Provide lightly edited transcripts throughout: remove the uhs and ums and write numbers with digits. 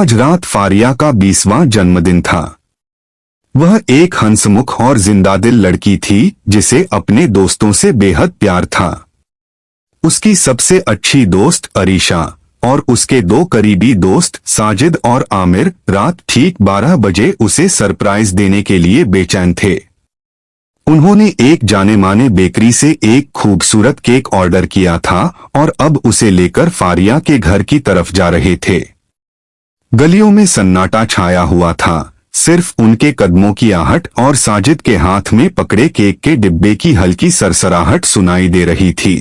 आज रात फारिया का 20वां जन्मदिन था। वह एक हंसमुख और जिंदादिल लड़की थी जिसे अपने दोस्तों से बेहद प्यार था। उसकी सबसे अच्छी दोस्त अरीशा और उसके दो करीबी दोस्त साजिद और आमिर रात ठीक 12 बजे उसे सरप्राइज देने के लिए बेचैन थे। उन्होंने एक जाने माने बेकरी से एक खूबसूरत केक ऑर्डर किया था और अब उसे लेकर फारिया के घर की तरफ जा रहे थे। गलियों में सन्नाटा छाया हुआ था, सिर्फ उनके कदमों की आहट और साजिद के हाथ में पकड़े केक के डिब्बे की हल्की सरसराहट सुनाई दे रही थी।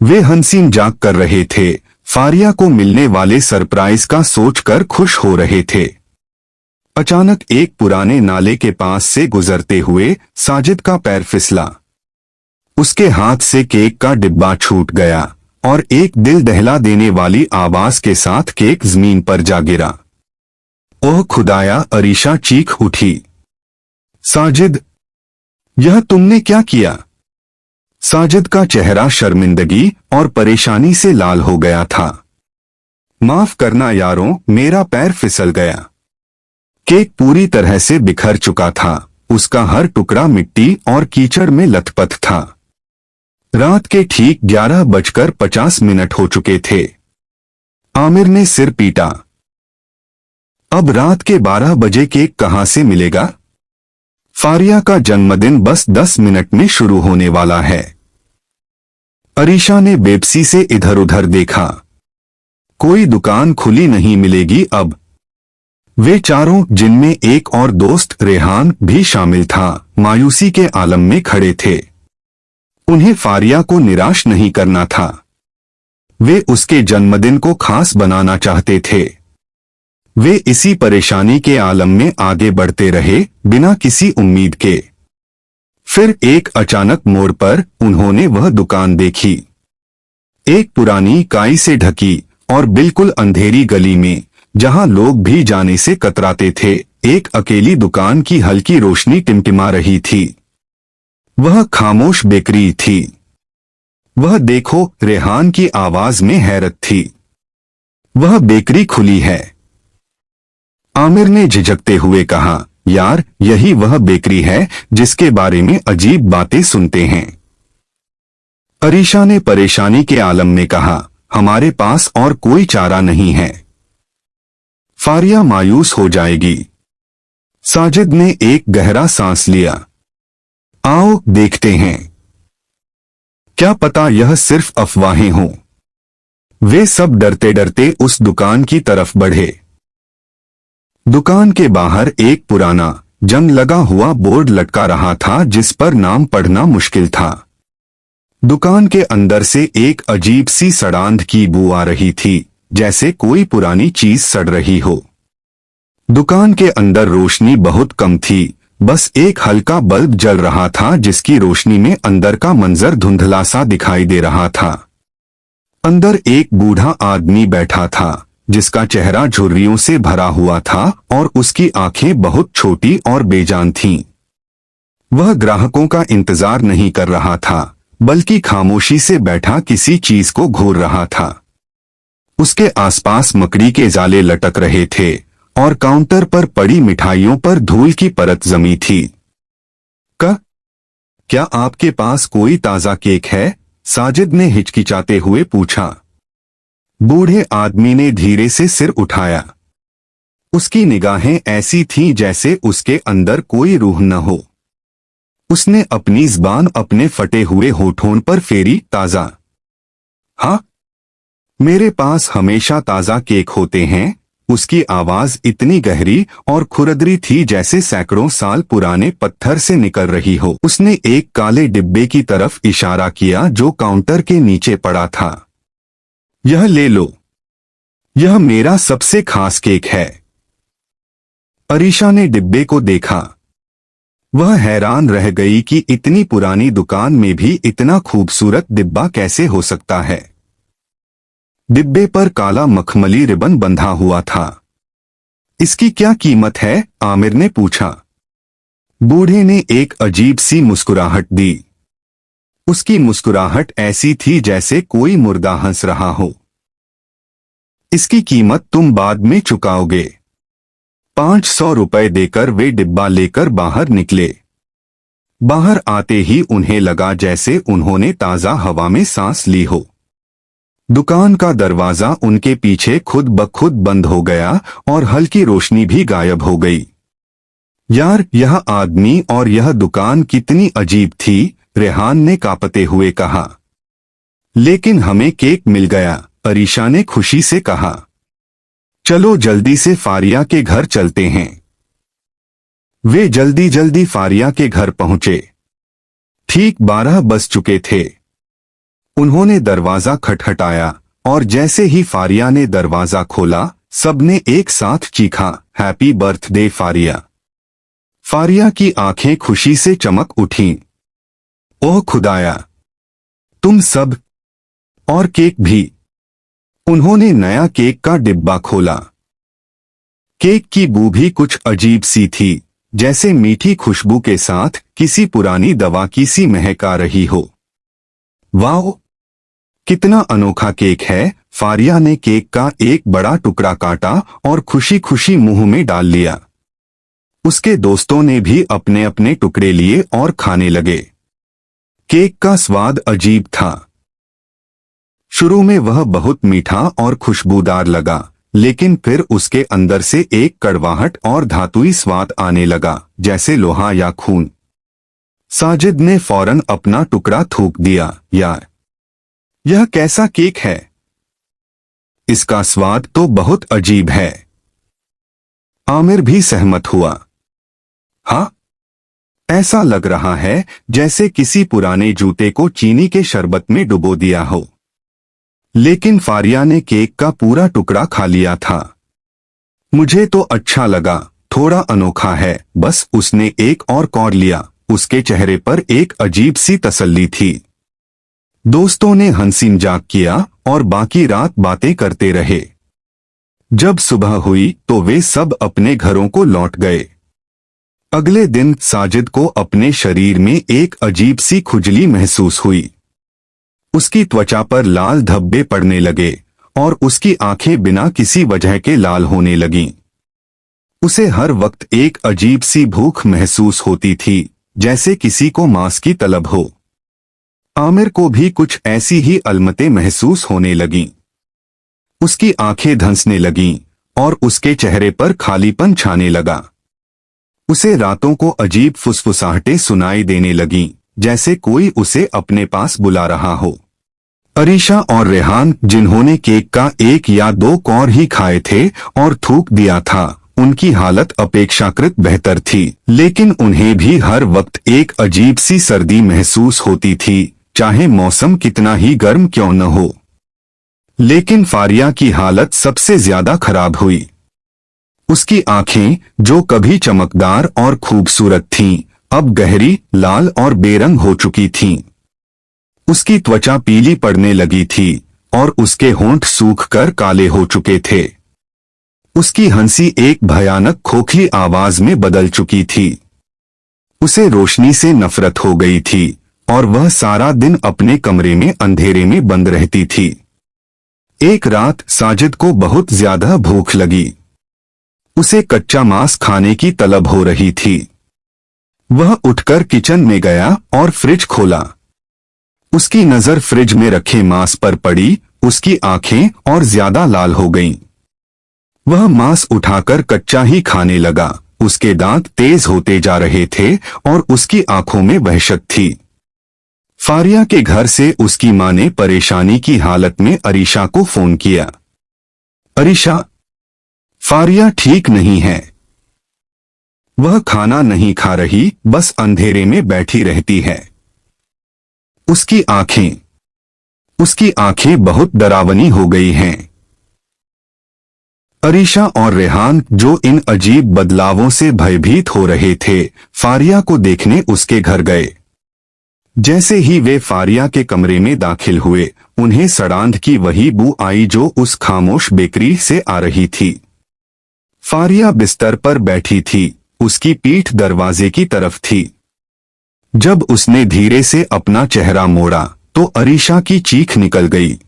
वे हंसी मजाक कर रहे थे, फारिया को मिलने वाले सरप्राइज का सोचकर खुश हो रहे थे। अचानक एक पुराने नाले के पास से गुजरते हुए साजिद का पैर फिसला। उसके हाथ से केक का डिब्बा छूट गया और एक दिल दहला देने वाली आवाज के साथ केक जमीन पर जा गिरा। ओह खुदाया, अरीशा चीख उठी। साजिद, यह तुमने क्या किया? साजिद का चेहरा शर्मिंदगी और परेशानी से लाल हो गया था। माफ करना यारों, मेरा पैर फिसल गया। केक पूरी तरह से बिखर चुका था, उसका हर टुकड़ा मिट्टी और कीचड़ में लथपथ था। रात के ठीक 11:50 हो चुके थे। आमिर ने सिर पीटा। अब रात के 12 बजे केक कहां से मिलेगा? फारिया का जन्मदिन बस 10 मिनट में शुरू होने वाला है। अरीशा ने बेबसी से इधर उधर देखा। कोई दुकान खुली नहीं मिलेगी अब। वे चारों, जिनमें एक और दोस्त रेहान भी शामिल था, मायूसी के आलम में खड़े थे। उन्हें फारिया को निराश नहीं करना था। वे उसके जन्मदिन को खास बनाना चाहते थे। वे इसी परेशानी के आलम में आगे बढ़ते रहे, बिना किसी उम्मीद के। फिर एक अचानक मोड़ पर उन्होंने वह दुकान देखी। एक पुरानी काई से ढकी और बिल्कुल अंधेरी गली में, जहां लोग भी जाने से कतराते थे, एक अकेली दुकान की हल्की रोशनी टिमटिमा रही थी। वह खामोश बेकरी थी। वह देखो, रेहान की आवाज में हैरत थी। वह बेकरी खुली है। आमिर ने झिझकते हुए कहा, यार, यही वह बेकरी है जिसके बारे में अजीब बातें सुनते हैं। अरीशा ने परेशानी के आलम में कहा, हमारे पास और कोई चारा नहीं है। फारिया मायूस हो जाएगी। साजिद ने एक गहरा सांस लिया। आओ देखते हैं, क्या पता यह सिर्फ अफवाहें हों। वे सब डरते डरते उस दुकान की तरफ बढ़े। दुकान के बाहर एक पुराना, जंग लगा हुआ बोर्ड लटका रहा था जिस पर नाम पढ़ना मुश्किल था। दुकान के अंदर से एक अजीब सी सड़ांध की बू आ रही थी, जैसे कोई पुरानी चीज सड़ रही हो। दुकान के अंदर रोशनी बहुत कम थी, बस एक हल्का बल्ब जल रहा था जिसकी रोशनी में अंदर का मंजर धुंधला सा दिखाई दे रहा था। अंदर एक बूढ़ा आदमी बैठा था जिसका चेहरा झुर्रियों से भरा हुआ था और उसकी आंखें बहुत छोटी और बेजान थीं। वह ग्राहकों का इंतजार नहीं कर रहा था, बल्कि खामोशी से बैठा किसी चीज को घूर रहा था। उसके आसपास मकड़ी के जाले लटक रहे थे और काउंटर पर पड़ी मिठाइयों पर धूल की परत जमी थी। क्या आपके पास कोई ताजा केक है? साजिद ने हिचकिचाते हुए पूछा। बूढ़े आदमी ने धीरे से सिर उठाया। उसकी निगाहें ऐसी थीं जैसे उसके अंदर कोई रूह न हो। उसने अपनी ज़बान अपने फटे हुए होठों पर फेरी। ताजा? हाँ, मेरे पास हमेशा ताजा केक होते हैं। उसकी आवाज इतनी गहरी और खुरदरी थी जैसे सैकड़ों साल पुराने पत्थर से निकल रही हो। उसने एक काले डिब्बे की तरफ इशारा किया जो काउंटर के नीचे पड़ा था। यह ले लो, यह मेरा सबसे खास केक है। अरीशा ने डिब्बे को देखा। वह हैरान रह गई कि इतनी पुरानी दुकान में भी इतना खूबसूरत डिब्बा कैसे हो सकता है। डिब्बे पर काला मखमली रिबन बंधा हुआ था। इसकी क्या कीमत है? आमिर ने पूछा। बूढ़े ने एक अजीब सी मुस्कुराहट दी। उसकी मुस्कुराहट ऐसी थी जैसे कोई मुर्दा हंस रहा हो। इसकी कीमत तुम बाद में चुकाओगे। 500 रुपए देकर वे डिब्बा लेकर बाहर निकले। बाहर आते ही उन्हें लगा जैसे उन्होंने ताजा हवा में सांस ली हो। दुकान का दरवाजा उनके पीछे खुद ब खुद बंद हो गया और हल्की रोशनी भी गायब हो गई। यार, यह आदमी और यह दुकान कितनी अजीब थी, रेहान ने कांपते हुए कहा। लेकिन हमें केक मिल गया, अरीशा ने खुशी से कहा। चलो जल्दी से फारिया के घर चलते हैं। वे जल्दी जल्दी फारिया के घर पहुंचे। ठीक 12 बज चुके थे। उन्होंने दरवाजा खटखटाया और जैसे ही फारिया ने दरवाजा खोला, सबने एक साथ चीखा, हैप्पी बर्थडे फारिया। फारिया की आंखें खुशी से चमक उठीं। ओह खुदाया, तुम सब, और केक भी। उन्होंने नया केक का डिब्बा खोला। केक की बू भी कुछ अजीब सी थी, जैसे मीठी खुशबू के साथ किसी पुरानी दवा की सी महक आ रही हो। वाह, कितना अनोखा केक है। फारिया ने केक का एक बड़ा टुकड़ा काटा और खुशी खुशी मुंह में डाल लिया। उसके दोस्तों ने भी अपने अपने टुकड़े लिए और खाने लगे। केक का स्वाद अजीब था। शुरू में वह बहुत मीठा और खुशबूदार लगा, लेकिन फिर उसके अंदर से एक कड़वाहट और धातुई स्वाद आने लगा, जैसे लोहा या खून। साजिद ने फौरन अपना टुकड़ा थूक दिया। यार, यह कैसा केक है? इसका स्वाद तो बहुत अजीब है। आमिर भी सहमत हुआ। हाँ, ऐसा लग रहा है जैसे किसी पुराने जूते को चीनी के शरबत में डुबो दिया हो। लेकिन फारिया ने केक का पूरा टुकड़ा खा लिया था। मुझे तो अच्छा लगा, थोड़ा अनोखा है, बस। उसने एक और कौर लिया। उसके चेहरे पर एक अजीब सी तसल्ली थी। दोस्तों ने हंसी मजाक किया और बाकी रात बातें करते रहे। जब सुबह हुई तो वे सब अपने घरों को लौट गए। अगले दिन साजिद को अपने शरीर में एक अजीब सी खुजली महसूस हुई। उसकी त्वचा पर लाल धब्बे पड़ने लगे और उसकी आंखें बिना किसी वजह के लाल होने लगीं। उसे हर वक्त एक अजीब सी भूख महसूस होती थी, जैसे किसी को मांस की तलब हो। आमिर को भी कुछ ऐसी ही अलमतें महसूस होने लगीं। उसकी आंखें धंसने लगीं और उसके चेहरे पर खालीपन छाने लगा। उसे रातों को अजीब फुसफुसाहटें सुनाई देने लगीं, जैसे कोई उसे अपने पास बुला रहा हो। अरीशा और रेहान, जिन्होंने केक का 1 या 2 कौर ही खाए थे और थूक दिया था, उनकी हालत अपेक्षाकृत बेहतर थी, लेकिन उन्हें भी हर वक्त एक अजीब सी सर्दी महसूस होती थी, चाहे मौसम कितना ही गर्म क्यों न हो। लेकिन फारिया की हालत सबसे ज्यादा खराब हुई। उसकी आंखें, जो कभी चमकदार और खूबसूरत थीं, अब गहरी, लाल और बेरंग हो चुकी थीं। उसकी त्वचा पीली पड़ने लगी थी और उसके होंठ सूखकर काले हो चुके थे। उसकी हंसी एक भयानक खोखली आवाज में बदल चुकी थी। उसे रोशनी से नफरत हो गई थी और वह सारा दिन अपने कमरे में अंधेरे में बंद रहती थी। एक रात साजिद को बहुत ज्यादा भूख लगी। उसे कच्चा मांस खाने की तलब हो रही थी। वह उठकर किचन में गया और फ्रिज खोला। उसकी नजर फ्रिज में रखे मांस पर पड़ी। उसकी आंखें और ज्यादा लाल हो गईं। वह मांस उठाकर कच्चा ही खाने लगा। उसके दांत तेज होते जा रहे थे और उसकी आंखों में वहशत थी। फारिया के घर से उसकी मां ने परेशानी की हालत में अरीशा को फोन किया। अरीशा, फारिया ठीक नहीं है। वह खाना नहीं खा रही, बस अंधेरे में बैठी रहती है। उसकी आंखें बहुत डरावनी हो गई हैं। अरीशा और रेहान, जो इन अजीब बदलावों से भयभीत हो रहे थे, फारिया को देखने उसके घर गए। जैसे ही वे फारिया के कमरे में दाखिल हुए, उन्हें सड़ांध की वही बू आई जो उस खामोश बेकरी से आ रही थी। फारिया बिस्तर पर बैठी थी। उसकी पीठ दरवाजे की तरफ थी। जब उसने धीरे से अपना चेहरा मोड़ा तो अरीशा की चीख निकल गई।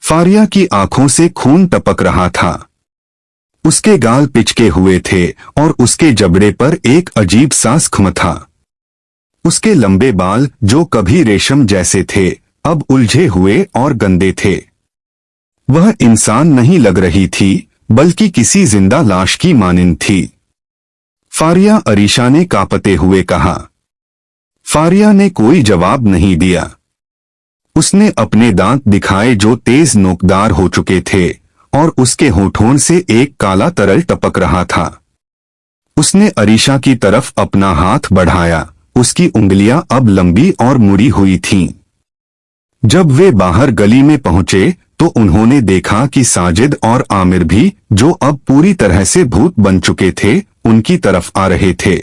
फारिया की आंखों से खून टपक रहा था। उसके गाल पिचके हुए थे और उसके जबड़े पर एक अजीब सा जख्म था। उसके लंबे बाल, जो कभी रेशम जैसे थे, अब उलझे हुए और गंदे थे। वह इंसान नहीं लग रही थी, बल्कि किसी जिंदा लाश की मानिंद थी। फारिया, अरीशा ने कांपते हुए कहा। फारिया ने कोई जवाब नहीं दिया। उसने अपने दांत दिखाए जो तेज नोकदार हो चुके थे, और उसके होठों से एक काला तरल टपक रहा था। उसने अरीशा की तरफ अपना हाथ बढ़ाया। उसकी उंगलियां अब लंबी और मुड़ी हुई थीं। जब वे बाहर गली में पहुंचे तो उन्होंने देखा कि साजिद और आमिर भी, जो अब पूरी तरह से भूत बन चुके थे, उनकी तरफ आ रहे थे।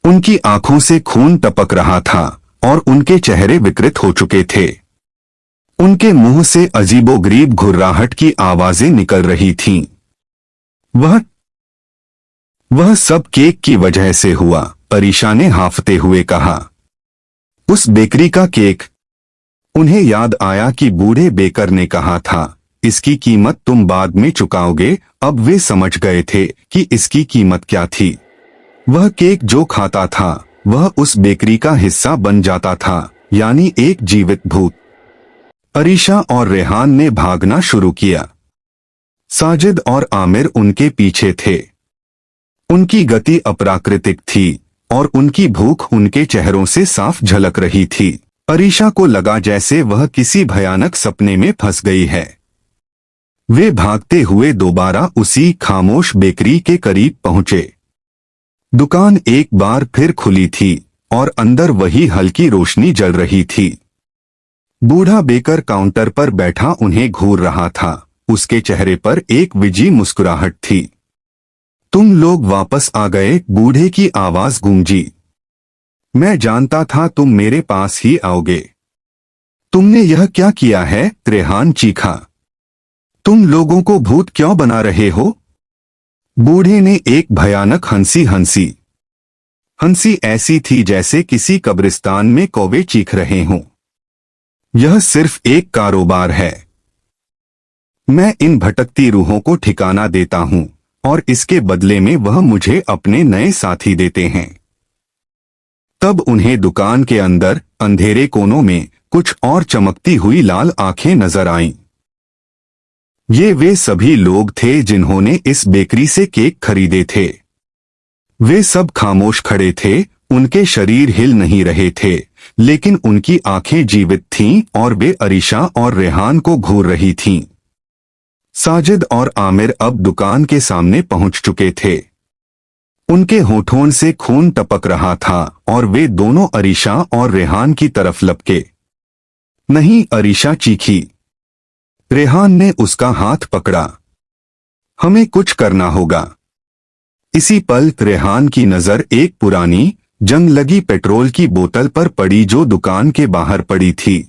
उनकी आंखों से खून टपक रहा था और उनके चेहरे विकृत हो चुके थे। उनके मुंह से अजीबोगरीब घुर्राहट की आवाजें निकल रही थीं। वह सब केक की वजह से हुआ, अरीशा ने हांफते हुए कहा। उस बेकरी का केक। उन्हें याद आया कि बूढ़े बेकर ने कहा था, इसकी कीमत तुम बाद में चुकाओगे। अब वे समझ गए थे कि इसकी कीमत क्या थी। वह केक जो खाता था, वह उस बेकरी का हिस्सा बन जाता था, यानी एक जीवित भूत। अरीशा और रेहान ने भागना शुरू किया। साजिद और आमिर उनके पीछे थे। उनकी गति अप्राकृतिक थी और उनकी भूख उनके चेहरों से साफ झलक रही थी। अरीशा को लगा जैसे वह किसी भयानक सपने में फंस गई है। वे भागते हुए दोबारा उसी खामोश बेकरी के करीब पहुंचे। दुकान एक बार फिर खुली थी और अंदर वही हल्की रोशनी जल रही थी। बूढ़ा बेकर काउंटर पर बैठा उन्हें घूर रहा था। उसके चेहरे पर एक विजी मुस्कुराहट थी। तुम लोग वापस आ गए, बूढ़े की आवाज गूंजी। मैं जानता था तुम मेरे पास ही आओगे। तुमने यह क्या किया है? रेहान चीखा। तुम लोगों को भूत क्यों बना रहे हो? बूढ़े ने एक भयानक हंसी हंसी। हंसी ऐसी थी जैसे किसी कब्रिस्तान में कौवे चीख रहे हों। यह सिर्फ एक कारोबार है। मैं इन भटकती रूहों को ठिकाना देता हूं और इसके बदले में वह मुझे अपने नए साथी देते हैं। तब उन्हें दुकान के अंदर अंधेरे कोनों में कुछ और चमकती हुई लाल आंखें नजर आईं। ये वे सभी लोग थे जिन्होंने इस बेकरी से केक खरीदे थे। वे सब खामोश खड़े थे। उनके शरीर हिल नहीं रहे थे, लेकिन उनकी आंखें जीवित थीं और वे अरीशा और रेहान को घूर रही थीं। साजिद और आमिर अब दुकान के सामने पहुंच चुके थे। उनके होठों से खून टपक रहा था और वे दोनों अरीशा और रेहान की तरफ लपके। नहीं, अरीशा चीखी। रेहान ने उसका हाथ पकड़ा। हमें कुछ करना होगा। इसी पल रेहान की नजर एक पुरानी जंग लगी पेट्रोल की बोतल पर पड़ी जो दुकान के बाहर पड़ी थी।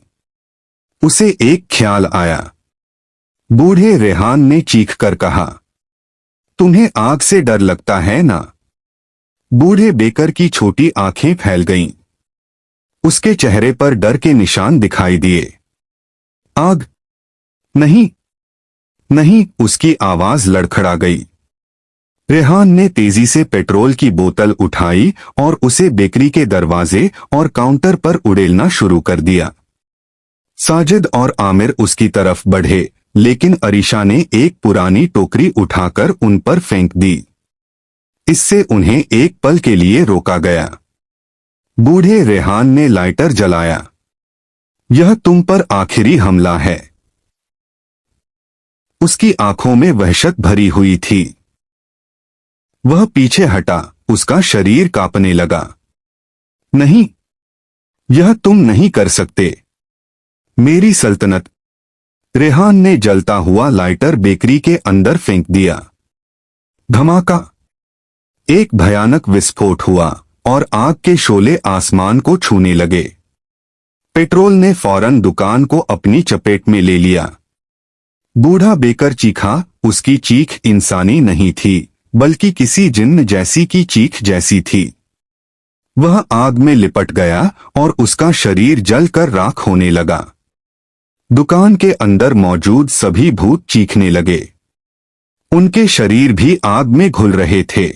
उसे एक ख्याल आया। बूढ़े रेहान ने चीखकर कहा, तुम्हें आग से डर लगता है ना? बूढ़े बेकर की छोटी आंखें फैल गईं। उसके चेहरे पर डर के निशान दिखाई दिए। आग? नहीं नहीं, उसकी आवाज लड़खड़ा गई। रेहान ने तेजी से पेट्रोल की बोतल उठाई और उसे बेकरी के दरवाजे और काउंटर पर उड़ेलना शुरू कर दिया। साजिद और आमिर उसकी तरफ बढ़े, लेकिन अरीशा ने एक पुरानी टोकरी उठाकर उन पर फेंक दी। इससे उन्हें एक पल के लिए रोका गया। बूढ़े रेहान ने लाइटर जलाया। यह तुम पर आखिरी हमला है। उसकी आंखों में वहशत भरी हुई थी। वह पीछे हटा। उसका शरीर कांपने लगा। नहीं, यह तुम नहीं कर सकते। मेरी सल्तनत। रेहान ने जलता हुआ लाइटर बेकरी के अंदर फेंक दिया। धमाका! एक भयानक विस्फोट हुआ और आग के शोले आसमान को छूने लगे। पेट्रोल ने फौरन दुकान को अपनी चपेट में ले लिया। बूढ़ा बेकर चीखा। उसकी चीख इंसानी नहीं थी, बल्कि किसी जिन्न जैसी की चीख जैसी थी। वह आग में लिपट गया और उसका शरीर जलकर राख होने लगा। दुकान के अंदर मौजूद सभी भूत चीखने लगे। उनके शरीर भी आग में घुल रहे थे।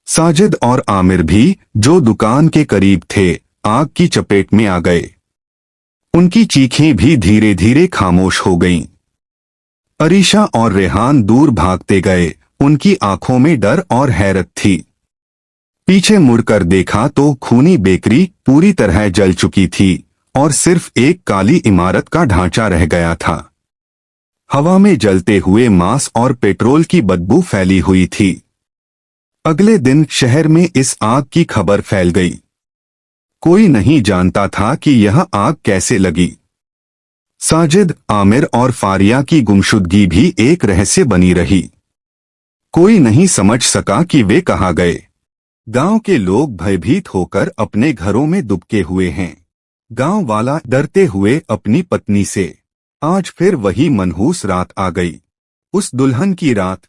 साजिद और आमिर भी, जो दुकान के करीब थे, आग की चपेट में आ गए। उनकी चीखें भी धीरे धीरे खामोश हो गईं। अरीशा और रेहान दूर भागते गए। उनकी आंखों में डर और हैरत थी। पीछे मुड़कर देखा तो खूनी बेकरी पूरी तरह जल चुकी थी और सिर्फ एक काली इमारत का ढांचा रह गया था। हवा में जलते हुए मांस और पेट्रोल की बदबू फैली हुई थी। अगले दिन शहर में इस आग की खबर फैल गई। कोई नहीं जानता था कि यह आग कैसे लगी। साजिद, आमिर और फारिया की गुमशुदगी भी एक रहस्य बनी रही। कोई नहीं समझ सका कि वे कहाँ गए। गांव के लोग भयभीत होकर अपने घरों में दुबके हुए हैं। गांव वाला डरते हुए अपनी पत्नी से। आज फिर वही मनहूस रात आ गई, उस दुल्हन की रात।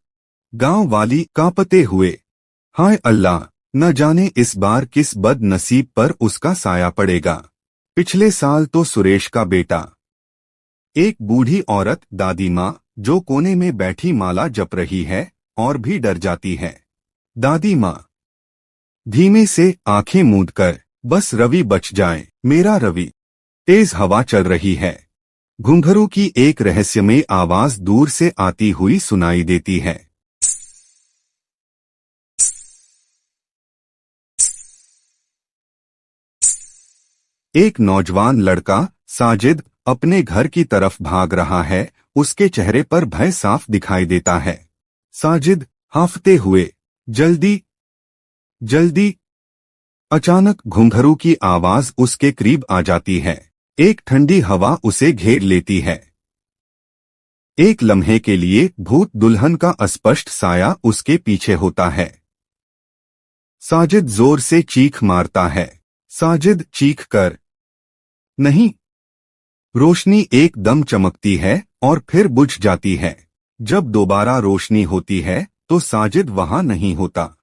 गांव वाली कांपते हुए, हाय अल्लाह, न जाने इस बार किस बदनसीब पर उसका साया पड़ेगा। पिछले साल तो सुरेश का बेटा। एक बूढ़ी औरत, दादी माँ, जो कोने में बैठी माला जप रही है और भी डर जाती है। दादी माँ धीमे से आंखें मूंदकर, बस रवि बच जाए, मेरा रवि। तेज हवा चल रही है। घुंघरू की एक रहस्यमय आवाज दूर से आती हुई सुनाई देती है। एक नौजवान लड़का, साजिद, अपने घर की तरफ भाग रहा है। उसके चेहरे पर भय साफ दिखाई देता है। साजिद हांफते हुए, जल्दी जल्दी। अचानक घुंघरू की आवाज उसके करीब आ जाती है। एक ठंडी हवा उसे घेर लेती है। एक लम्हे के लिए भूत दुल्हन का अस्पष्ट साया उसके पीछे होता है। साजिद जोर से चीख मारता है। साजिद चीख कर, नहीं। रोशनी एकदम चमकती है और फिर बुझ जाती है। जब दोबारा रोशनी होती है तो साजिद वहां नहीं होता।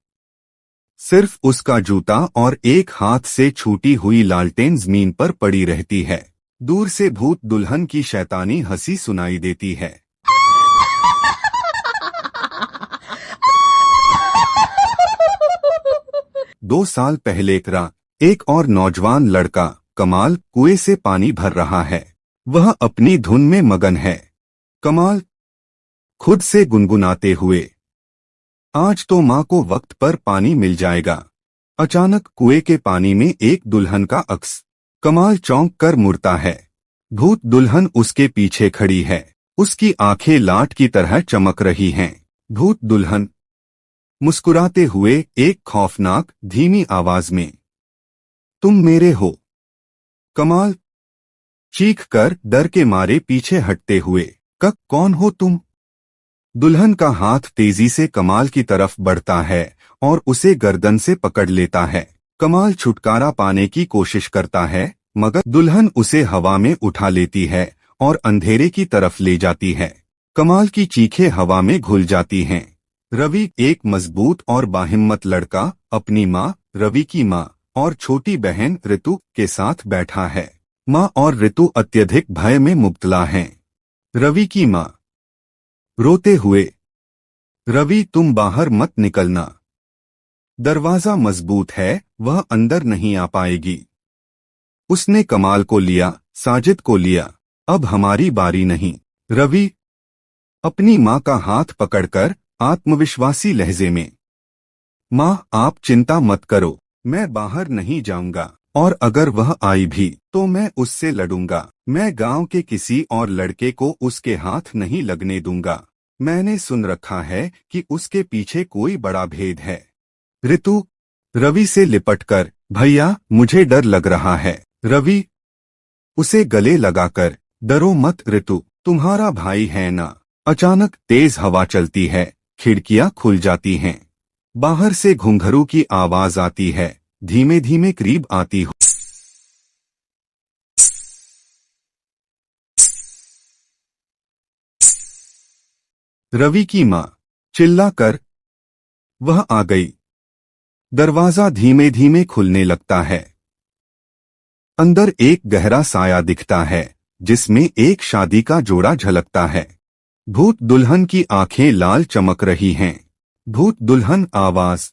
सिर्फ उसका जूता और एक हाथ से छूटी हुई लालटेन जमीन पर पड़ी रहती है। दूर से भूत दुल्हन की शैतानी हंसी सुनाई देती है। 2 साल पहले एक रात, एक और नौजवान लड़का, कमाल, कुएं से पानी भर रहा है। वह अपनी धुन में मगन है। कमाल खुद से गुनगुनाते हुए, आज तो माँ को वक्त पर पानी मिल जाएगा। अचानक कुएं के पानी में एक दुल्हन का अक्स। कमाल चौंक कर मुड़ता है। भूत दुल्हन उसके पीछे खड़ी है। उसकी आंखें लाट की तरह चमक रही हैं। भूत दुल्हन मुस्कुराते हुए, एक खौफनाक धीमी आवाज में, तुम मेरे हो। कमाल चीख कर डर के मारे पीछे हटते हुए, कौन हो तुम? दुल्हन का हाथ तेजी से कमाल की तरफ बढ़ता है और उसे गर्दन से पकड़ लेता है। कमाल छुटकारा पाने की कोशिश करता है, मगर दुल्हन उसे हवा में उठा लेती है और अंधेरे की तरफ ले जाती है। कमाल की चीखें हवा में घुल जाती हैं। रवि, एक मजबूत और बाहिम्मत लड़का, अपनी माँ, रवि की माँ और छोटी बहन ऋतु के साथ बैठा है। माँ और ऋतु अत्यधिक भय में मुब्तला हैं। रवि की माँ रोते हुए, रवि तुम बाहर मत निकलना। दरवाजा मजबूत है, वह अंदर नहीं आ पाएगी। उसने कमाल को लिया, साजिद को लिया, अब हमारी बारी नहीं। रवि अपनी माँ का हाथ पकड़कर आत्मविश्वासी लहजे में, माँ आप चिंता मत करो, मैं बाहर नहीं जाऊंगा, और अगर वह आई भी तो मैं उससे लड़ूंगा। मैं गांव के किसी और लड़के को उसके हाथ नहीं लगने दूंगा। मैंने सुन रखा है कि उसके पीछे कोई बड़ा भेद है। ऋतु रवि से लिपटकर, भैया मुझे डर लग रहा है। रवि उसे गले लगाकर, डरो मत ऋतु, तुम्हारा भाई है ना। अचानक तेज हवा चलती है, खिड़कियां खुल जाती हैं। बाहर से घुंघरू की आवाज आती है, धीमे धीमे करीब आती हो। रवि की माँ चिल्लाकर, वह आ गई। दरवाजा धीमे धीमे खुलने लगता है। अंदर एक गहरा साया दिखता है, जिसमें एक शादी का जोड़ा झलकता है। भूत दुल्हन की आंखें लाल चमक रही हैं। भूत दुल्हन आवाज,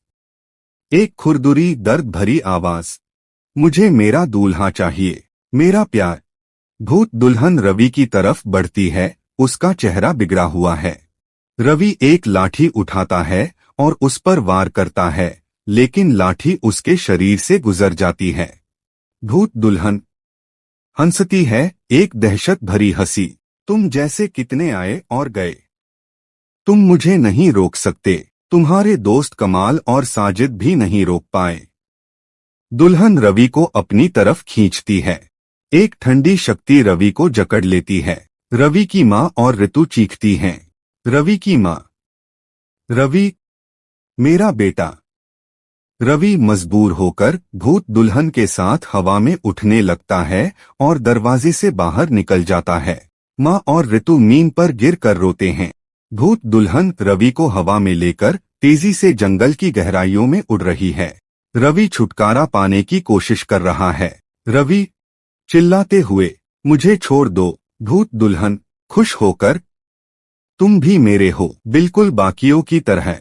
एक खुरदुरी दर्द भरी आवाज, मुझे मेरा दूल्हा चाहिए, मेरा प्यार। भूत दुल्हन रवि की तरफ बढ़ती है, उसका चेहरा बिगड़ा हुआ है। रवि एक लाठी उठाता है और उस पर वार करता है, लेकिन लाठी उसके शरीर से गुजर जाती है। भूत दुल्हन हंसती है, एक दहशत भरी हंसी। तुम जैसे कितने आए और गए, तुम मुझे नहीं रोक सकते। तुम्हारे दोस्त कमाल और साजिद भी नहीं रोक पाए। दुल्हन रवि को अपनी तरफ खींचती है। एक ठंडी शक्ति रवि को जकड़ लेती है। रवि की माँ और ऋतु चीखती हैं। रवि की माँ, रवि मेरा बेटा। रवि मजबूर होकर भूत दुल्हन के साथ हवा में उठने लगता है और दरवाजे से बाहर निकल जाता है। माँ और ऋतु नीम पर गिर कर रोते हैं। भूत दुल्हन रवि को हवा में लेकर तेजी से जंगल की गहराइयों में उड़ रही है। रवि छुटकारा पाने की कोशिश कर रहा है। रवि चिल्लाते हुए, मुझे छोड़ दो। भूत दुल्हन खुश होकर, तुम भी मेरे हो, बिल्कुल बाकियों की तरह।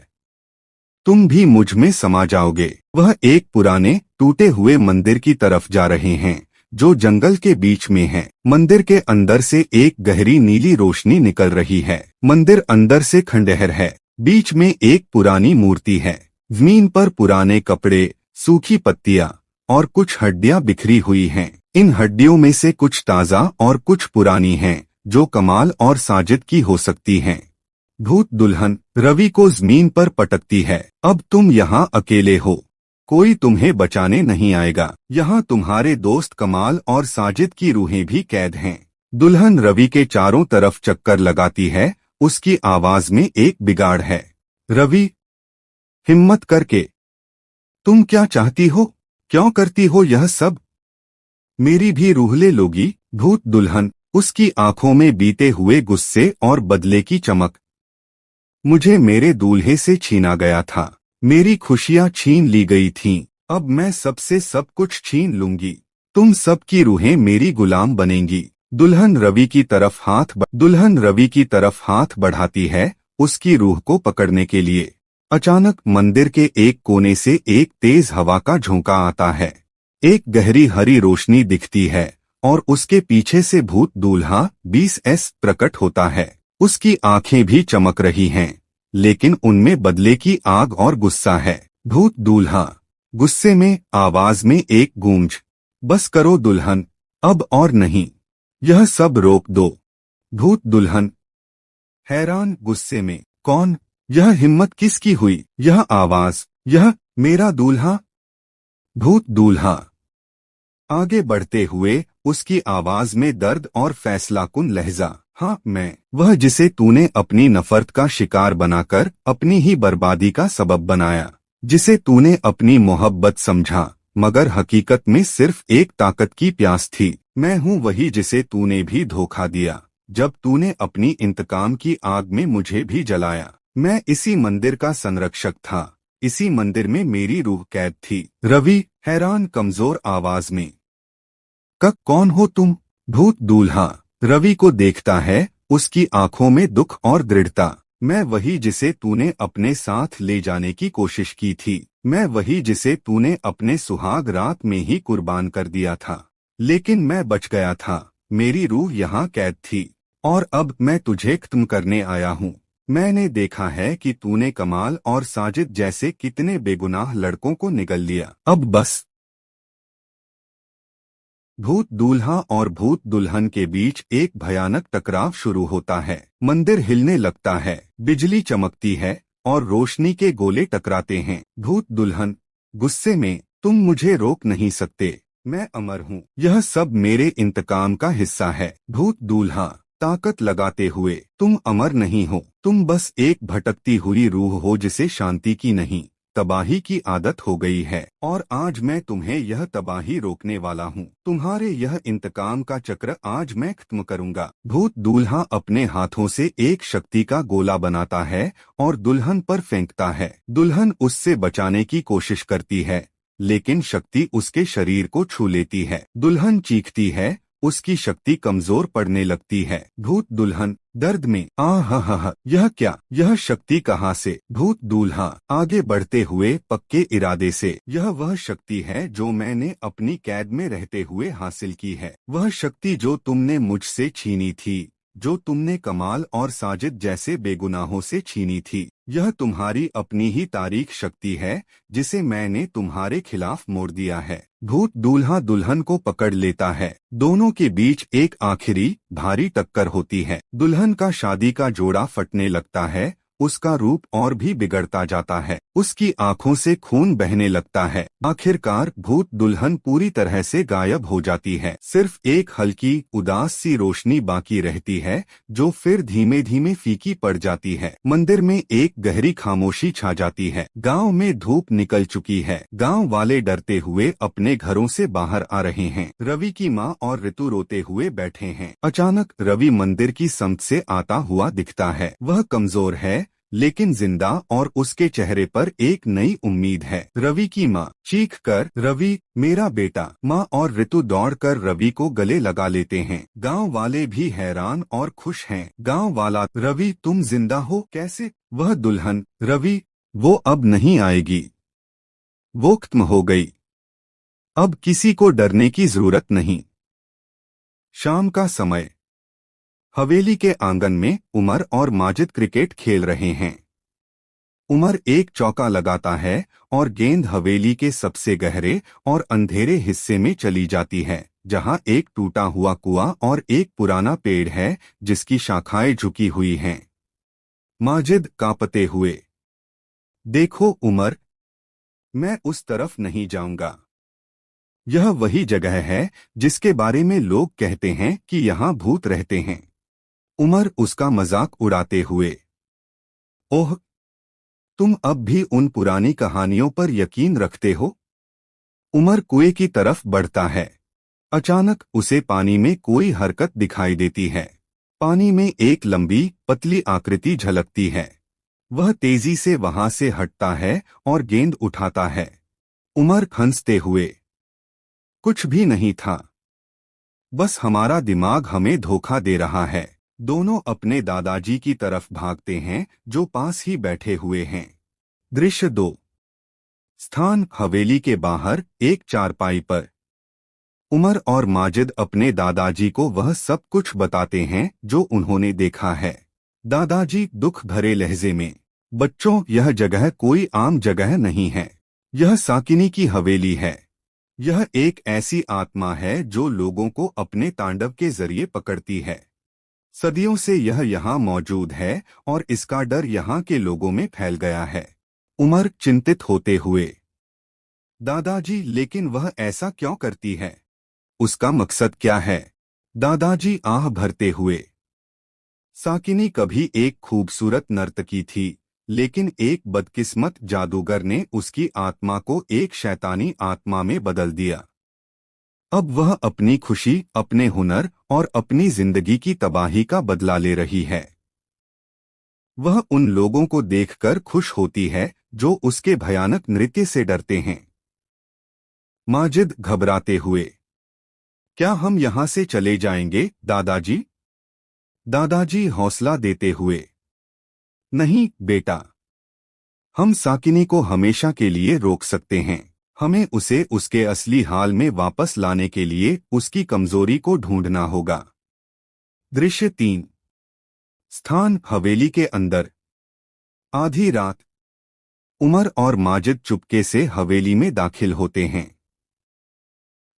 तुम भी मुझ में समा जाओगे। वह एक पुराने टूटे हुए मंदिर की तरफ जा रहे हैं, जो जंगल के बीच में है। मंदिर के अंदर से एक गहरी नीली रोशनी निकल रही है। मंदिर अंदर से खंडहर है। बीच में एक पुरानी मूर्ति है। जमीन पर पुराने कपड़े, सूखी पत्तियां और कुछ हड्डियां बिखरी हुई हैं। इन हड्डियों में से कुछ ताजा और कुछ पुरानी हैं, जो कमाल और साजिद की हो सकती हैं। भूत दुल्हन रवि को जमीन पर पटकती है। अब तुम यहाँ अकेले हो, कोई तुम्हें बचाने नहीं आएगा। यहाँ तुम्हारे दोस्त कमाल और साजिद की रूहें भी कैद हैं। दुल्हन रवि के चारों तरफ चक्कर लगाती है। उसकी आवाज में एक बिगाड़ है। रवि, हिम्मत करके, तुम क्या चाहती हो? क्यों करती हो यह सब? मेरी भी रूह ले लोगी? भूत दुल्हन, उसकी आंखों में बीते हुए गुस्से और बदले की चमक। मुझे मेरे दूल्हे से छीना गया था। मेरी खुशियां छीन ली गई थीं। अब मैं सबसे सब कुछ छीन लूंगी। तुम सबकी रूहें मेरी गुलाम बनेंगी। दुल्हन रवि की तरफ हाथ बढ़ाती है, उसकी रूह को पकड़ने के लिए। अचानक मंदिर के एक कोने से एक तेज हवा का झोंका आता है। एक गहरी हरी रोशनी दिखती है और उसके पीछे से भूत दूल्हा 20S प्रकट होता है। उसकी आंखें भी चमक रही हैं, लेकिन उनमें बदले की आग और गुस्सा है। भूत दूल्हा गुस्से में, आवाज में एक गूंज, बस करो दुल्हन, अब और नहीं, यह सब रोक दो। भूत दुल्हन हैरान, गुस्से में, कौन? यह हिम्मत किसकी हुई? यह आवाज, यह मेरा दूल्हा? भूत दूल्हा आगे बढ़ते हुए, उसकी आवाज में दर्द और फैसलाकुन लहजा, हाँ मैं, वह जिसे तूने अपनी नफरत का शिकार बनाकर अपनी ही बर्बादी का सबब बनाया, जिसे तूने अपनी मोहब्बत समझा, मगर हकीकत में सिर्फ एक ताकत की प्यास थी। मैं हूँ वही जिसे तूने भी धोखा दिया, जब तूने अपनी इंतकाम की आग में मुझे भी जलाया। मैं इसी मंदिर का संरक्षक था, इसी मंदिर में मेरी रूह कैद थी। रवि हैरान कमजोर आवाज में, कौन हो तुम? भूत दूल्हा रवि को देखता है, उसकी आंखों में दुख और दृढ़ता। मैं वही जिसे तूने अपने साथ ले जाने की कोशिश की थी। मैं वही जिसे तूने अपने सुहाग रात में ही कुर्बान कर दिया था। लेकिन मैं बच गया था, मेरी रूह यहाँ कैद थी, और अब मैं तुझे खत्म करने आया हूँ। मैंने देखा है कि तूने कमाल और साजिद जैसे कितने बेगुनाह लड़कों को निगल लिया। अब बस। भूत दूल्हा और भूत दुल्हन के बीच एक भयानक टकराव शुरू होता है। मंदिर हिलने लगता है, बिजली चमकती है और रोशनी के गोले टकराते हैं। भूत दुल्हन गुस्से में, तुम मुझे रोक नहीं सकते, मैं अमर हूँ, यह सब मेरे इंतकाम का हिस्सा है। भूत दूल्हा ताकत लगाते हुए, तुम अमर नहीं हो, तुम बस एक भटकती हुई रूह हो जिसे शांति की नहीं, तबाही की आदत हो गई है, और आज मैं तुम्हें यह तबाही रोकने वाला हूँ। तुम्हारे यह इंतकाम का चक्र आज मैं खत्म करूँगा। भूत दूल्हा अपने हाथों से एक शक्ति का गोला बनाता है और दुल्हन पर फेंकता है। दुल्हन उससे बचाने की कोशिश करती है, लेकिन शक्ति उसके शरीर को छू लेती है। दुल्हन चीखती है, उसकी शक्ति कमजोर पड़ने लगती है। भूत दुल्हन दर्द में हा, यह क्या, यह शक्ति कहाँ से? भूत दूल्हा आगे बढ़ते हुए पक्के इरादे से, यह वह शक्ति है जो मैंने अपनी कैद में रहते हुए हासिल की है। वह शक्ति जो तुमने मुझसे छीनी थी, जो तुमने कमाल और साजिद जैसे बेगुनाहों से छीनी थी। यह तुम्हारी अपनी ही तारीख शक्ति है जिसे मैंने तुम्हारे खिलाफ मोड़ दिया है। भूत दूल्हा दुल्हन को पकड़ लेता है। दोनों के बीच एक आखिरी भारी टक्कर होती है। दुल्हन का शादी का जोड़ा फटने लगता है। उसका रूप और भी बिगड़ता जाता है। उसकी आंखों से खून बहने लगता है। आखिरकार भूत दुल्हन पूरी तरह से गायब हो जाती है। सिर्फ एक हल्की उदास सी रोशनी बाकी रहती है जो फिर धीमे धीमे फीकी पड़ जाती है। मंदिर में एक गहरी खामोशी छा जाती है। गांव में धूप निकल चुकी है। गांव वाले डरते हुए अपने घरों से बाहर आ रहे हैं। रवि की माँ और ऋतु रोते हुए बैठे हैं। अचानक रवि मंदिर की सम्त से आता हुआ दिखता है। वह कमजोर है लेकिन जिंदा और उसके चेहरे पर एक नई उम्मीद है। रवि की माँ चीख कर, रवि मेरा बेटा। माँ और ऋतु दौड़कर रवि को गले लगा लेते हैं। गांव वाले भी हैरान और खुश हैं। गांव वाला, रवि तुम जिंदा हो? कैसे? वह दुल्हन, रवि वो अब नहीं आएगी, वो खत्म हो गई। अब किसी को डरने की जरूरत नहीं। शाम का समय, हवेली के आंगन में उमर और माजिद क्रिकेट खेल रहे हैं। उमर एक चौका लगाता है और गेंद हवेली के सबसे गहरे और अंधेरे हिस्से में चली जाती है, जहां एक टूटा हुआ कुआं और एक पुराना पेड़ है जिसकी शाखाएं झुकी हुई हैं। माजिद कांपते हुए, देखो उमर, मैं उस तरफ नहीं जाऊंगा। यह वही जगह है जिसके बारे में लोग कहते हैं कि यहाँ भूत रहते हैं। उमर उसका मजाक उड़ाते हुए, ओह, तुम अब भी उन पुरानी कहानियों पर यकीन रखते हो? उमर कुएं की तरफ बढ़ता है। अचानक उसे पानी में कोई हरकत दिखाई देती है। पानी में एक लंबी पतली आकृति झलकती है। वह तेजी से वहां से हटता है और गेंद उठाता है। उमर हंसते हुए, कुछ भी नहीं था, बस हमारा दिमाग हमें धोखा दे रहा है। दोनों अपने दादाजी की तरफ भागते हैं जो पास ही बैठे हुए हैं। दृश्य 2। स्थान हवेली के बाहर एक चारपाई पर। उमर और माजिद अपने दादाजी को वह सब कुछ बताते हैं जो उन्होंने देखा है। दादाजी दुख भरे लहजे में, बच्चों, यह जगह कोई आम जगह नहीं है। यह साकिनी की हवेली है। यह एक ऐसी आत्मा है जो लोगों को अपने तांडव के जरिए पकड़ती है। सदियों से यह यहाँ मौजूद है और इसका डर यहाँ के लोगों में फैल गया है। उमर चिंतित होते हुए, दादाजी, लेकिन वह ऐसा क्यों करती है? उसका मकसद क्या है? दादाजी आह भरते हुए, साकिनी कभी एक खूबसूरत नर्तकी थी, लेकिन एक बदकिस्मत जादूगर ने उसकी आत्मा को एक शैतानी आत्मा में बदल दिया। अब वह अपनी खुशी, अपने हुनर और अपनी जिंदगी की तबाही का बदला ले रही है। वह उन लोगों को देखकर खुश होती है जो उसके भयानक नृत्य से डरते हैं। माजिद घबराते हुए, क्या हम यहाँ से चले जाएंगे दादाजी? दादाजी हौसला देते हुए, नहीं बेटा, हम साकिनी को हमेशा के लिए रोक सकते हैं। हमें उसे उसके असली हाल में वापस लाने के लिए उसकी कमजोरी को ढूंढना होगा। दृश्य 3। स्थान हवेली के अंदर। आधी रात। उमर और माजिद चुपके से हवेली में दाखिल होते हैं।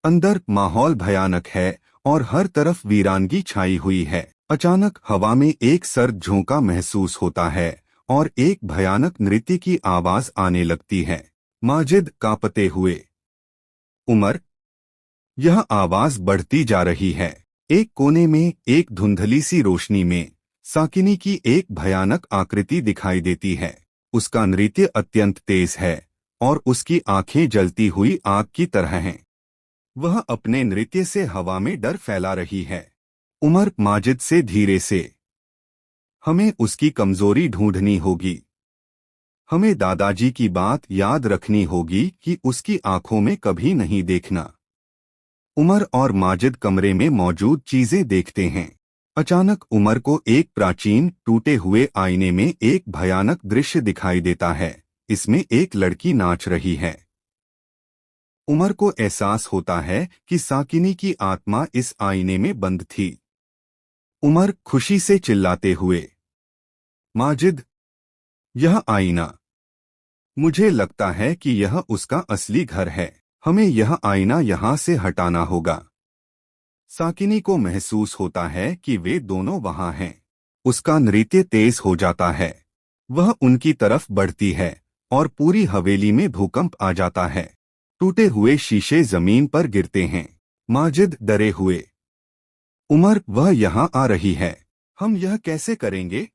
अंदर माहौल भयानक है और हर तरफ वीरानगी छाई हुई है। अचानक हवा में एक सर्द झोंका महसूस होता है और एक भयानक नृत्य की आवाज आने लगती है। माजिद कांपते हुए, उमर, यह आवाज बढ़ती जा रही है। एक कोने में एक धुंधली सी रोशनी में साकिनी की एक भयानक आकृति दिखाई देती है। उसका नृत्य अत्यंत तेज है और उसकी आंखें जलती हुई आग की तरह हैं। वह अपने नृत्य से हवा में डर फैला रही है। उमर माजिद से धीरे से, हमें उसकी कमजोरी ढूंढनी होगी। हमें दादाजी की बात याद रखनी होगी कि उसकी आंखों में कभी नहीं देखना। उमर और माजिद कमरे में मौजूद चीजें देखते हैं। अचानक उमर को एक प्राचीन टूटे हुए आईने में एक भयानक दृश्य दिखाई देता है। इसमें एक लड़की नाच रही है। उमर को एहसास होता है कि साकिनी की आत्मा इस आईने में बंद थी। उमर खुशी से चिल्लाते हुए, माजिद, यह आईना! मुझे लगता है कि यह उसका असली घर है। हमें यह आईना यहाँ से हटाना होगा। साकिनी को महसूस होता है कि वे दोनों वहाँ हैं। उसका नृत्य तेज हो जाता है। वह उनकी तरफ बढ़ती है और पूरी हवेली में भूकंप आ जाता है। टूटे हुए शीशे जमीन पर गिरते हैं। माजिद डरे हुए, उमर, वह यहाँ आ रही है। हम यह कैसे करेंगे?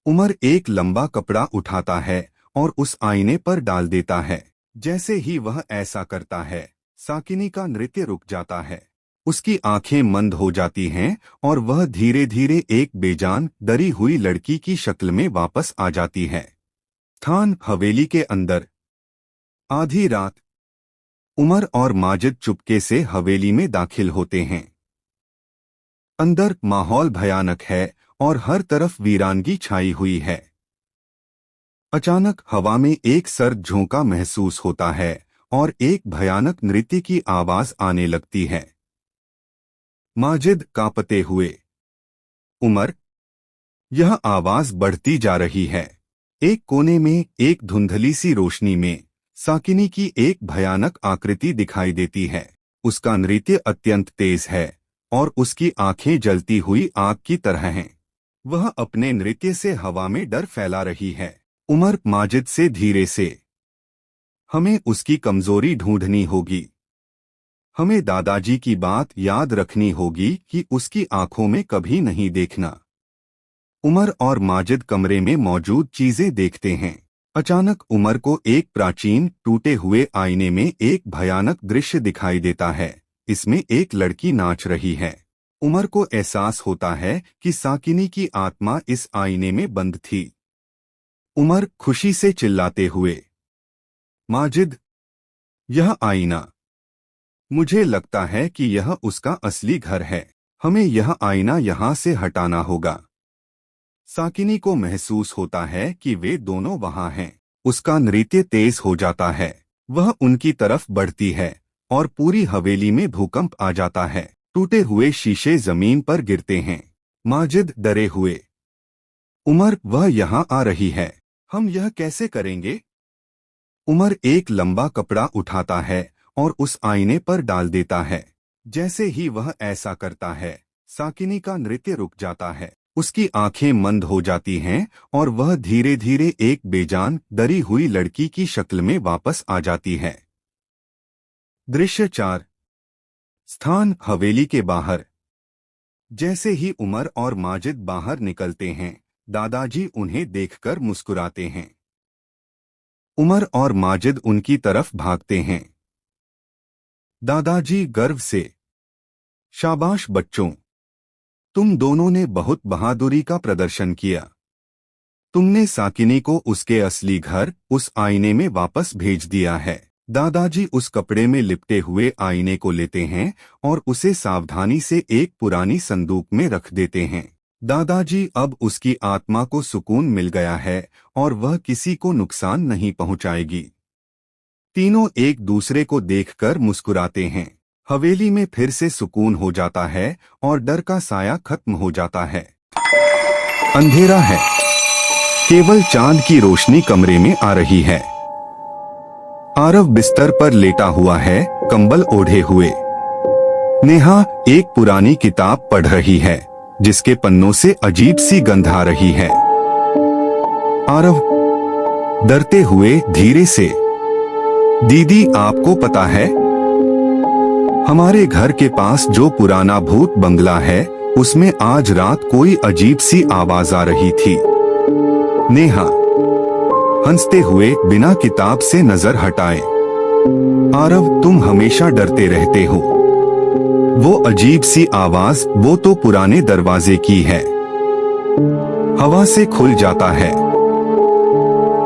उमर एक लंबा कपड़ा उठाता है और उस आईने पर डाल देता है। जैसे ही वह ऐसा करता है, साकिनी का नृत्य रुक जाता है। उसकी आंखें मंद हो जाती हैं और वह धीरे धीरे एक बेजान, डरी हुई लड़की की शक्ल में वापस आ जाती है। स्थान हवेली के अंदर। आधी रात। उमर और माजिद चुपके से हवेली में दाखिल होते हैं। अंदर माहौल भयानक है और हर तरफ वीरानगी छाई हुई है। अचानक हवा में एक सर्द झोंका महसूस होता है और एक भयानक नृत्य की आवाज आने लगती है। माजिद कांपते हुए, उमर! यह आवाज बढ़ती जा रही है। एक कोने में एक धुंधली सी रोशनी में साकिनी की एक भयानक आकृति दिखाई देती है। उसका नृत्य अत्यंत तेज है और उसकी आंखें जलती हुई आग की तरह हैं। वह अपने नृत्य से हवा में डर फैला रही है। उमर माजिद से धीरे से, हमें उसकी कमजोरी ढूंढनी होगी। हमें दादाजी की बात याद रखनी होगी कि उसकी आंखों में कभी नहीं देखना। उमर और माजिद कमरे में मौजूद चीजें देखते हैं। अचानक उमर को एक प्राचीन टूटे हुए आईने में एक भयानक दृश्य दिखाई देता है। इसमें एक लड़की नाच रही है। उमर को एहसास होता है कि साकिनी की आत्मा इस आईने में बंद थी। उमर खुशी से चिल्लाते हुए, माजिद, यह आईना! मुझे लगता है कि यह उसका असली घर है। हमें यह आईना यहाँ से हटाना होगा। साकिनी को महसूस होता है कि वे दोनों वहाँ हैं। उसका नृत्य तेज हो जाता है। वह उनकी तरफ बढ़ती है और पूरी हवेली में भूकंप आ जाता है। टूटे हुए शीशे जमीन पर गिरते हैं। माजिद डरे हुए, उमर, वह यहाँ आ रही है। हम यह कैसे करेंगे? उमर एक लंबा कपड़ा उठाता है और उस आईने पर डाल देता है। जैसे ही वह ऐसा करता है, साकिनी का नृत्य रुक जाता है। उसकी आंखें मंद हो जाती हैं और वह धीरे धीरे एक बेजान, डरी हुई लड़की की शक्ल में वापस आ जाती है। दृश्य 4। स्थान हवेली के बाहर। जैसे ही उमर और माजिद बाहर निकलते हैं, दादाजी उन्हें देखकर मुस्कुराते हैं। उमर और माजिद उनकी तरफ भागते हैं। दादाजी गर्व से, शाबाश बच्चों, तुम दोनों ने बहुत बहादुरी का प्रदर्शन किया। तुमने साकिनी को उसके असली घर, उस आईने में वापस भेज दिया है। दादाजी उस कपड़े में लिपटे हुए आईने को लेते हैं और उसे सावधानी से एक पुरानी संदूक में रख देते हैं। दादाजी, अब उसकी आत्मा को सुकून मिल गया है और वह किसी को नुकसान नहीं पहुंचाएगी। तीनों एक दूसरे को देखकर मुस्कुराते हैं। हवेली में फिर से सुकून हो जाता है और डर का साया खत्म हो जाता है। अंधेरा है। केवल चांद की रोशनी कमरे में आ रही है। आरव बिस्तर पर लेटा हुआ है, कंबल ओढ़े हुए। नेहा एक पुरानी किताब पढ़ रही है, जिसके पन्नों से अजीब सी गंध आ रही है। आरव डरते हुए धीरे से, दीदी, आपको पता है, हमारे घर के पास जो पुराना भूत बंगला है, उसमें आज रात कोई अजीब सी आवाज आ रही थी। नेहा हंसते हुए बिना किताब से नजर हटाए, आरव, तुम हमेशा डरते रहते हो। वो अजीब सी आवाज, वो तो पुराने दरवाजे की है। हवा से खुल जाता है।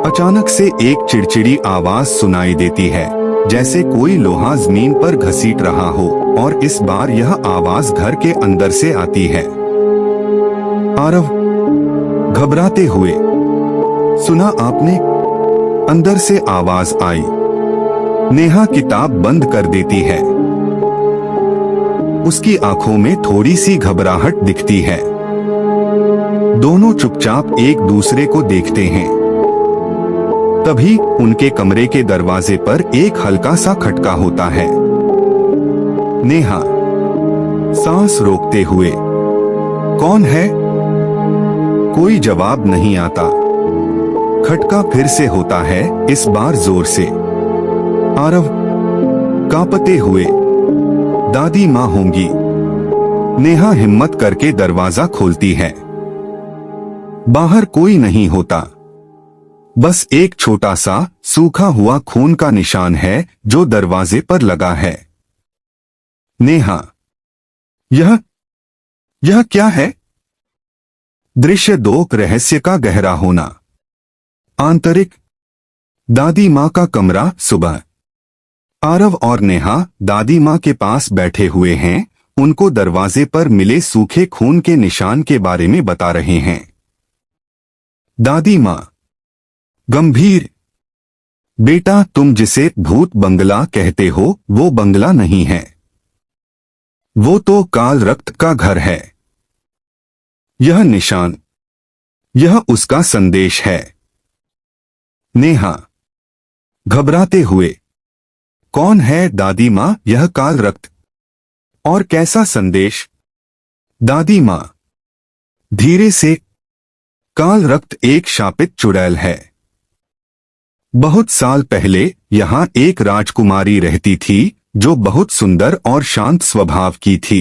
अचानक से एक चिड़चिड़ी आवाज सुनाई देती है, जैसे कोई लोहा जमीन पर घसीट रहा हो और इस बार यह आवाज घर के अंदर से आती है। आरव घबराते हुए, सुना आपने? अंदर से आवाज आई। नेहा किताब बंद कर देती है। उसकी आंखों में थोड़ी सी घबराहट दिखती है। दोनों चुपचाप एक दूसरे को देखते हैं। तभी उनके कमरे के दरवाजे पर एक हल्का सा खटका होता है। नेहा सांस रोकते हुए, कौन है? कोई जवाब नहीं आता। खटका फिर से होता है, इस बार जोर से। आरव कांपते हुए, दादी माँ होंगी। नेहा हिम्मत करके दरवाजा खोलती है। बाहर कोई नहीं होता। बस एक छोटा सा सूखा हुआ खून का निशान है जो दरवाजे पर लगा है। नेहा, यह क्या है? दृश्य 2, रहस्य का गहरा होना। आंतरिक। दादी माँ का कमरा। सुबह आरव और नेहा दादी माँ के पास बैठे हुए हैं। उनको दरवाजे पर मिले सूखे खून के निशान के बारे में बता रहे हैं। दादी माँ गंभीर, बेटा तुम जिसे भूत बंगला कहते हो वो बंगला नहीं है, वो तो काल रक्त का घर है। यह निशान, यह उसका संदेश है। नेहा घबराते हुए, कौन है दादी माँ यह काल रक्त? और कैसा संदेश? दादी माँ धीरे से, काल रक्त एक शापित चुड़ैल है। बहुत साल पहले यहाँ एक राजकुमारी रहती थी जो बहुत सुंदर और शांत स्वभाव की थी।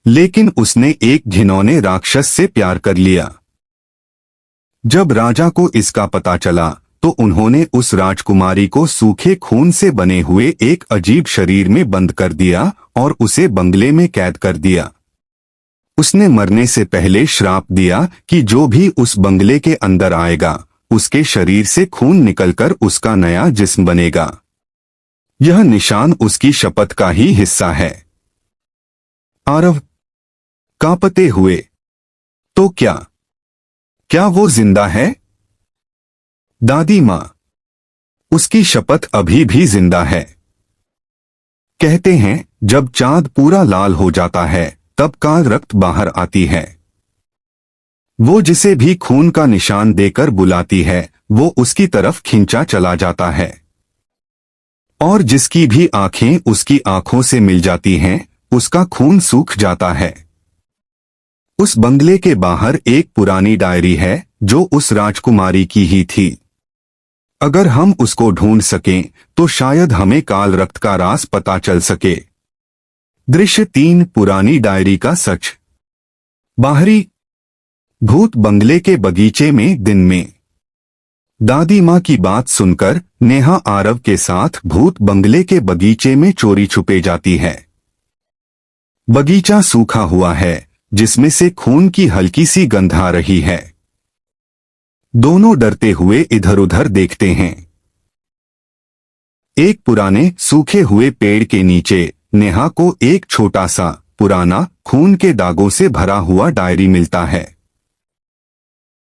लेकिन उसने एक घिनौने राक्षस से प्यार कर लिया। जब राजा को इसका पता चला तो उन्होंने उस राजकुमारी को सूखे खून से बने हुए एक अजीब शरीर में बंद कर दिया और उसे बंगले में कैद कर दिया। उसने मरने से पहले श्राप दिया कि जो भी उस बंगले के अंदर आएगा उसके शरीर से खून निकलकर उसका नया जिस्म बनेगा। यह निशान उसकी शपथ का ही हिस्सा है। आरव कांपते हुए, तो क्या वो जिंदा है? दादी माँ उसकी शपथ अभी भी जिंदा है। कहते हैं जब चांद पूरा लाल हो जाता है तब काल रक्त बाहर आती है। वो जिसे भी खून का निशान देकर बुलाती है वो उसकी तरफ खींचा चला जाता है। और जिसकी भी आंखें उसकी आंखों से मिल जाती हैं उसका खून सूख जाता है। उस बंगले के बाहर एक पुरानी डायरी है जो उस राजकुमारी की ही थी। अगर हम उसको ढूंढ सकें तो शायद हमें काल रक्त का राज पता चल सके। दृश्य 3, पुरानी डायरी का सच। बाहरी भूत बंगले के बगीचे में दिन में। दादी माँ की बात सुनकर नेहा आरव के साथ भूत बंगले के बगीचे में चोरी छुपे जाती है। बगीचा सूखा हुआ है जिसमें से खून की हल्की सी गंध आ रही है। दोनों डरते हुए इधर उधर देखते हैं। एक पुराने सूखे हुए पेड़ के नीचे नेहा को एक छोटा सा पुराना खून के दागों से भरा हुआ डायरी मिलता है।